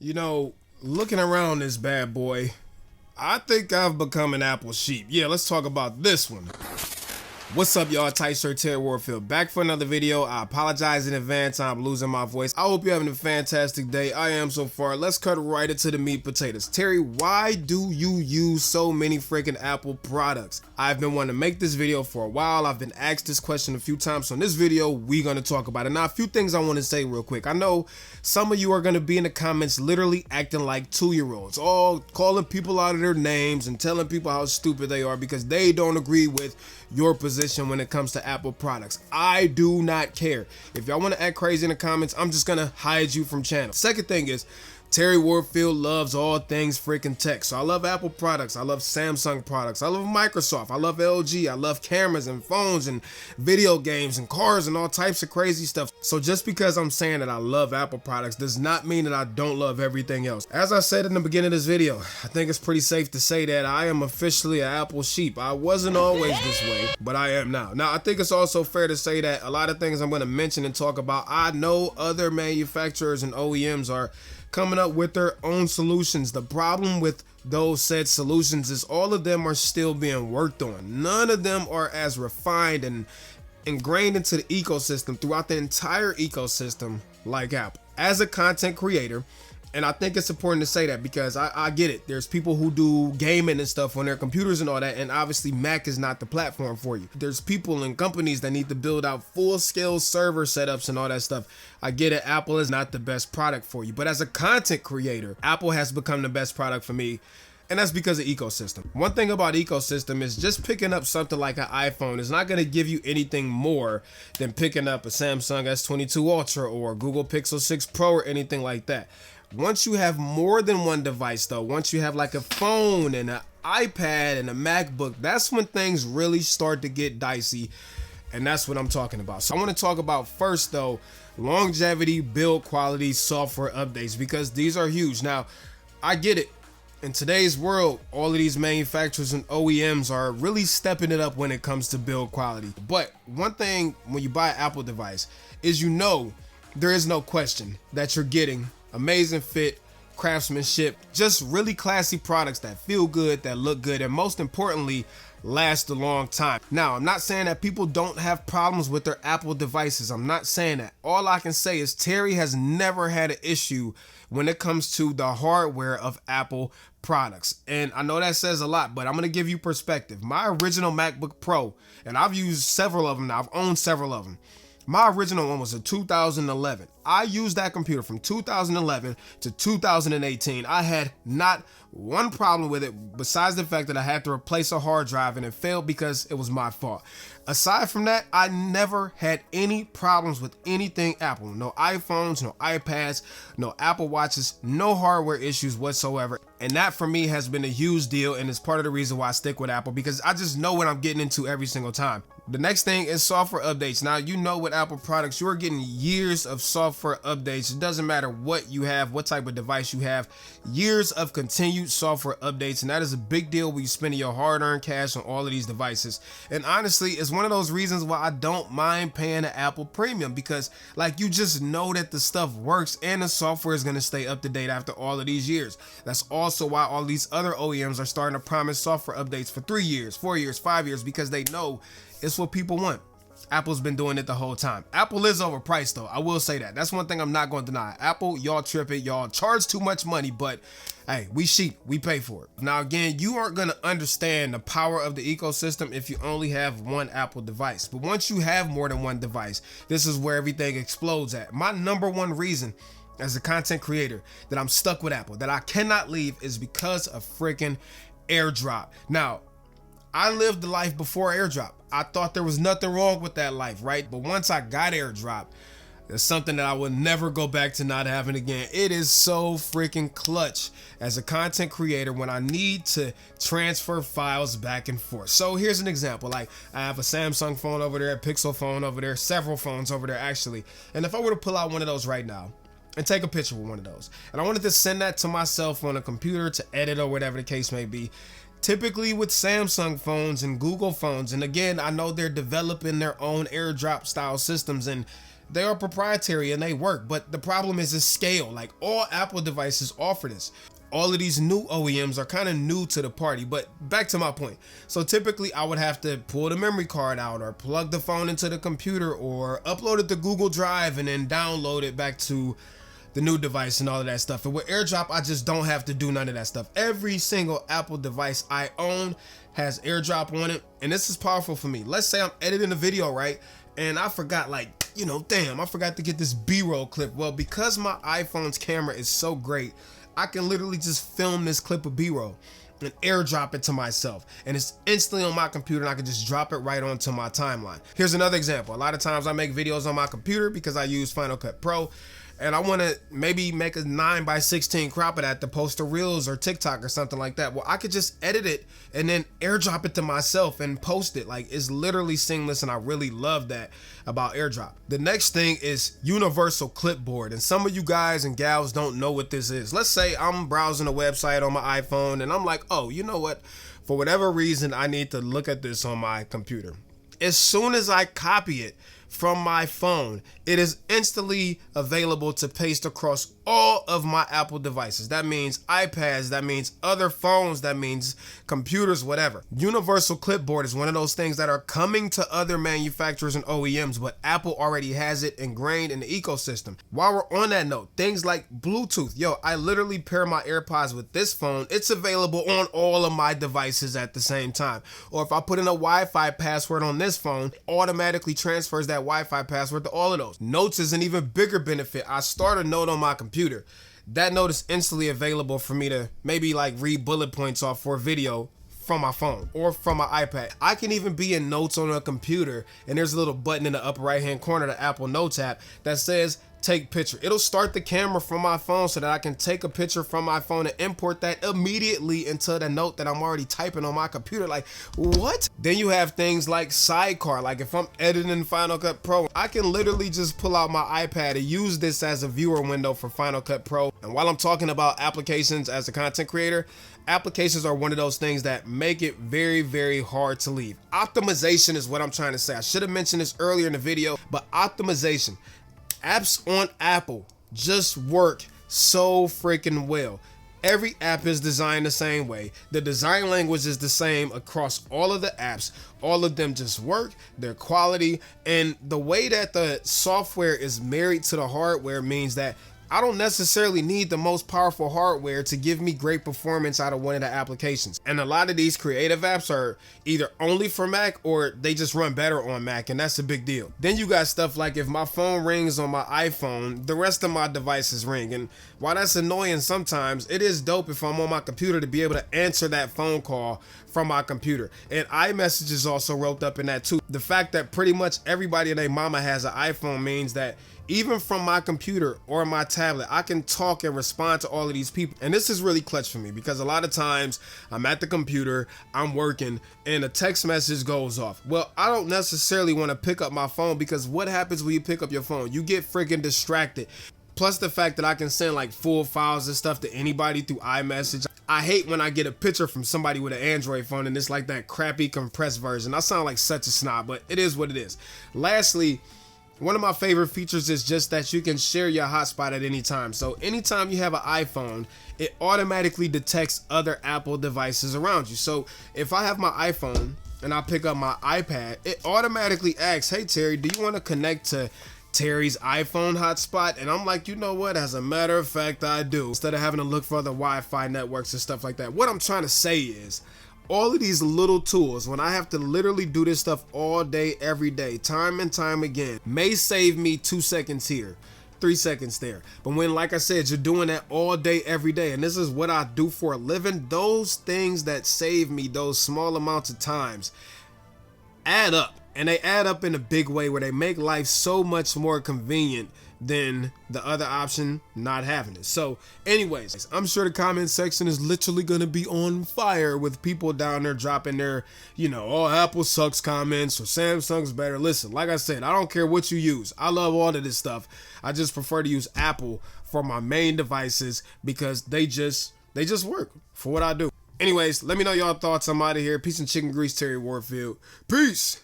You know, looking around this bad boy, I think I've become an Apple sheep. Yeah, let's talk about this one. What's up, y'all? Tight Shirt Terry Warfield back for another video. I apologize in advance. I'm losing my voice. I hope you're having a fantastic day. I am so far. Let's cut right into the meat potatoes. Terry, why do you use so many freaking Apple products? I've been wanting to make this video for a while. I've been asked this question a few times. So in this video, we're going to talk about it. Now, a few things I want to say real quick. I know some of you are going to be in the comments literally acting like 2-year-olds, all calling people out of their names and telling people how stupid they are because they don't agree with your position when it comes to Apple products. I do not care. If y'all want to act crazy in the comments, I'm just gonna hide you from channel. Second thing is, Terry Warfield loves all things freaking tech. So I love Apple products, I love Samsung products, I love Microsoft, I love LG, I love cameras and phones and video games and cars and all types of crazy stuff. So just because I'm saying that I love Apple products does not mean that I don't love everything else. As I said in the beginning of this video, I think it's pretty safe to say that I am officially an Apple sheep. I wasn't always this way, but I am now. Now, I think it's also fair to say that a lot of things I'm going to mention and talk about, I know other manufacturers and OEMs are coming up with their own solutions. The problem with those said solutions is all of them are still being worked on. None of them are as refined and ingrained into the ecosystem throughout the entire ecosystem like Apple. As a content creator, and I think it's important to say that because I get it. There's people who do gaming and stuff on their computers and all that, and obviously Mac is not the platform for you. There's people and companies that need to build out full-scale server setups and all that stuff. I get it, Apple is not the best product for you. But as a content creator, Apple has become the best product for me. And that's because of ecosystem. One thing about ecosystem is just picking up something like an iPhone is not going to give you anything more than picking up a Samsung S22 Ultra or Google Pixel 6 Pro or anything like that. Once you have more than one device though, once you have like a phone and an iPad and a MacBook, that's when things really start to get dicey. And that's what I'm talking about. So I want to talk about first though, longevity, build quality, software updates, because these are huge. Now, I get it. In today's world, all of these manufacturers and OEMs are really stepping it up when it comes to build quality. But one thing when you buy an Apple device is there is no question that you're getting amazing fit, craftsmanship, just really classy products that feel good, that look good, and most importantly, last a long time. Now, I'm not saying that people don't have problems with their Apple devices. I'm not saying that. All I can say is Terry has never had an issue when it comes to the hardware of Apple products. And I know that says a lot, but I'm going to give you perspective. My original MacBook Pro, and I've used several of them now, I've owned several of them. My original one was a 2011. I used that computer from 2011 to 2018. I had not one problem with it besides the fact that I had to replace a hard drive and it failed because it was my fault. Aside from that, I never had any problems with anything Apple. No iPhones, no iPads, no Apple Watches, no hardware issues whatsoever. And that for me has been a huge deal, and it's part of the reason why I stick with Apple, because I just know what I'm getting into every single time. The next thing is software updates. Now, you know with Apple products, you're getting years of software updates. It doesn't matter what you have, what type of device you have, years of continued software updates. And that is a big deal when you're spending your hard-earned cash on all of these devices. And honestly, it's one of those reasons why I don't mind paying an Apple premium, because like you just know that the stuff works and the software is going to stay up to date after all of these years. That's also why all these other OEMs are starting to promise software updates for 3 years, 4 years, 5 years, because they know it's what people want. Apple's been doing it the whole time. Apple is overpriced though. I will say that. That's one thing I'm not going to deny. Apple, y'all tripping. Y'all charge too much money, but hey, we sheep. We pay for it. Now again, you aren't going to understand the power of the ecosystem if you only have one Apple device. But once you have more than one device, this is where everything explodes at. My number one reason as a content creator that I'm stuck with Apple, that I cannot leave, is because of freaking AirDrop. Now, I lived the life before AirDrop. I thought there was nothing wrong with that life, right? But once I got AirDrop, it's something that I would never go back to not having again. It is so freaking clutch as a content creator when I need to transfer files back and forth. So here's an example. Like, I have a Samsung phone over there, a Pixel phone over there, several phones over there actually. And if I were to pull out one of those right now and take a picture with one of those, and I wanted to send that to myself on a computer to edit or whatever the case may be, typically with Samsung phones and Google phones, and again, I know they're developing their own AirDrop style systems, and They are proprietary and they work, but the problem is the scale. Like, all Apple devices offer this. All of these new OEMs are kind of new to the party, but back to my point. So typically I would have to pull the memory card out or plug the phone into the computer or upload it to Google Drive and then download it back to the new device and all of that stuff. And with AirDrop, I just don't have to do none of that stuff. Every single Apple device I own has AirDrop on it, and this is powerful for me. Let's say I'm editing a video, right? And I forgot, like, you know, damn, I forgot to get this B-roll clip. Well, because my iPhone's camera is so great, I can literally just film this clip of B-roll and AirDrop it to myself, and it's instantly on my computer, and I can just drop it right onto my timeline. Here's another example. A lot of times I make videos on my computer because I use Final Cut Pro, and I want to maybe make a 9:16 crop of that to post to Reels or TikTok or something like that. Well, I could just edit it and then AirDrop it to myself and post it. Like, it's literally seamless, and I really love that about AirDrop. The next thing is Universal Clipboard, and some of you guys and gals don't know what this is. Let's say I'm browsing a website on my iPhone and I'm like, oh, you know what? For whatever reason, I need to look at this on my computer. As soon as I copy it from my phone, it is instantly available to paste across all of my Apple devices. That means iPads, that means other phones, that means computers, whatever. Universal Clipboard is one of those things that are coming to other manufacturers and OEMs, but Apple already has it ingrained in the ecosystem. While we're on that note, things like Bluetooth. Yo, I literally pair my AirPods with this phone. It's available on all of my devices at the same time. Or if I put in a Wi-Fi password on this phone, it automatically transfers that Wi-Fi password to all of those. Notes is an even bigger benefit. I start a note on my computer. That note is instantly available for me to maybe like read bullet points off for a video from my phone or from my iPad. I can even be in notes on a computer, and there's a little button in the upper right hand corner of the Apple Notes app that says take picture. It'll start the camera from my phone so that I can take a picture from my phone and import that immediately into the note that I'm already typing on my computer. Like, what? Then you have things like Sidecar. Like, if I'm editing Final Cut Pro, I can literally just pull out my iPad and use this as a viewer window for Final Cut Pro. And while I'm talking about applications as a content creator, applications are one of those things that make it very, very hard to leave. Optimization is what I'm trying to say. I should have mentioned this earlier in the video, but optimization. Apps on Apple just work so freaking well. Every app is designed the same way. The design language is the same across all of the apps. All of them just work, their quality, and the way that the software is married to the hardware means that I don't necessarily need the most powerful hardware to give me great performance out of one of the applications. And a lot of these creative apps are either only for Mac or they just run better on Mac, and that's a big deal. Then you got stuff like if my phone rings on my iPhone, the rest of my devices ring. And while that's annoying sometimes, it is dope if I'm on my computer to be able to answer that phone call from my computer. And iMessage is also roped up in that too. The fact that pretty much everybody and their mama has an iPhone means that even from my computer or my tablet, I can talk and respond to all of these people. And this is really clutch for me because a lot of times I'm at the computer, I'm working, and a text message goes off. Well, I don't necessarily want to pick up my phone because what happens when you pick up your phone? You get freaking distracted. Plus the fact that I can send like full files and stuff to anybody through iMessage. I hate when I get a picture from somebody with an Android phone and it's like that crappy compressed version. I sound like such a snob, but it is what it is. Lastly, one of my favorite features is just that you can share your hotspot at any time. So anytime you have an iPhone, it automatically detects other Apple devices around you. So if I have my iPhone and I pick up my iPad, it automatically asks, hey Terry, do you want to connect to Terry's iPhone hotspot? And I'm like, you know what? As a matter of fact, I do. Instead of having to look for other Wi-Fi networks and stuff like that. What I'm trying to say is, all of these little tools, when I have to literally do this stuff all day, every day, time and time again, may save me 2 seconds here, 3 seconds there. But when, like I said, you're doing that all day, every day, and this is what I do for a living, those things that save me those small amounts of times add up. And they add up in a big way where they make life so much more convenient than the other option, not having it. So anyways, I'm sure the comment section is literally going to be on fire with people down there dropping their, oh, Apple sucks comments or Samsung's better. Listen, like I said, I don't care what you use. I love all of this stuff. I just prefer to use Apple for my main devices because they just work for what I do. Anyways, let me know y'all thoughts. I'm out of here. Peace and chicken grease, Terry Warfield. Peace.